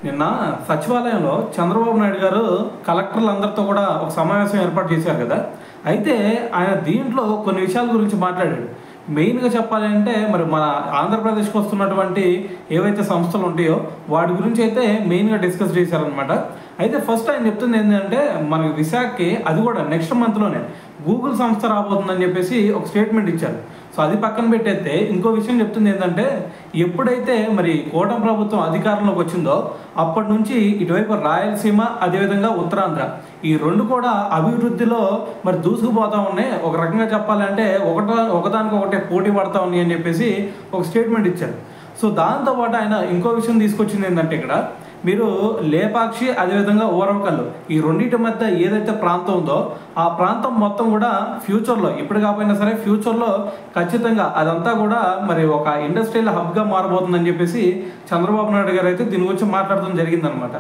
నిన్న సచివాలయంలో చంద్రబాబు నాయుడు గారు కలెక్టర్లందరితో కూడా ఒక సమావేశం ఏర్పాటు చేశారు కదా. అయితే ఆయన దీంట్లో కొన్ని విషయాల గురించి మాట్లాడాడు. మెయిన్గా చెప్పాలి అంటే మరి మన ఆంధ్రప్రదేశ్కి వస్తున్నటువంటి ఏవైతే సంస్థలు ఉంటాయో వాటి గురించి అయితే మెయిన్గా డిస్కస్ చేశారనమాట. అయితే ఫస్ట్ ఆయన చెప్తుంది ఏంటంటే మనకి విశాఖకి అది కూడా నెక్స్ట్ మంత్లోనే గూగుల్ సంస్థ రాబోతుందని చెప్పేసి ఒక స్టేట్మెంట్ ఇచ్చారు. సో అది పక్కన పెట్టేస్తే ఇంకో విషయం చెప్తుంది ఏంటంటే ఎప్పుడైతే మరి కూటమి ప్రభుత్వం అధికారంలోకి వచ్చిందో అప్పటి నుంచి ఇటువైపు రాయలసీమ అదేవిధంగా ఉత్తరాంధ్ర ఈ రెండు కూడా అభివృద్ధిలో మరి దూసుకుపోతా ఉన్నాయి. ఒక రకంగా చెప్పాలంటే ఒకదానికొకటే పోటీ పడతా ఉన్నాయి అని చెప్పేసి ఒక స్టేట్మెంట్ ఇచ్చారు. సో దాంతోపాటు ఆయన ఇంకో విషయం తీసుకొచ్చింది ఏంటంటే ఇక్కడ మీరు లేపాక్షి అదేవిధంగా ఓరవకల్లు ఈ రెండింటి మధ్య ఏదైతే ప్రాంతం ఉందో ఆ ప్రాంతం మొత్తం కూడా ఫ్యూచర్లో ఇప్పుడు కాకపోయినా సరే ఫ్యూచర్లో ఖచ్చితంగా అదంతా కూడా మరి ఒక ఇండస్ట్రియల్ హబ్గా మారబోతుందని చెప్పేసి చంద్రబాబు నాయుడు గారు అయితే దీని గురించి మాట్లాడడం జరిగిందనమాట.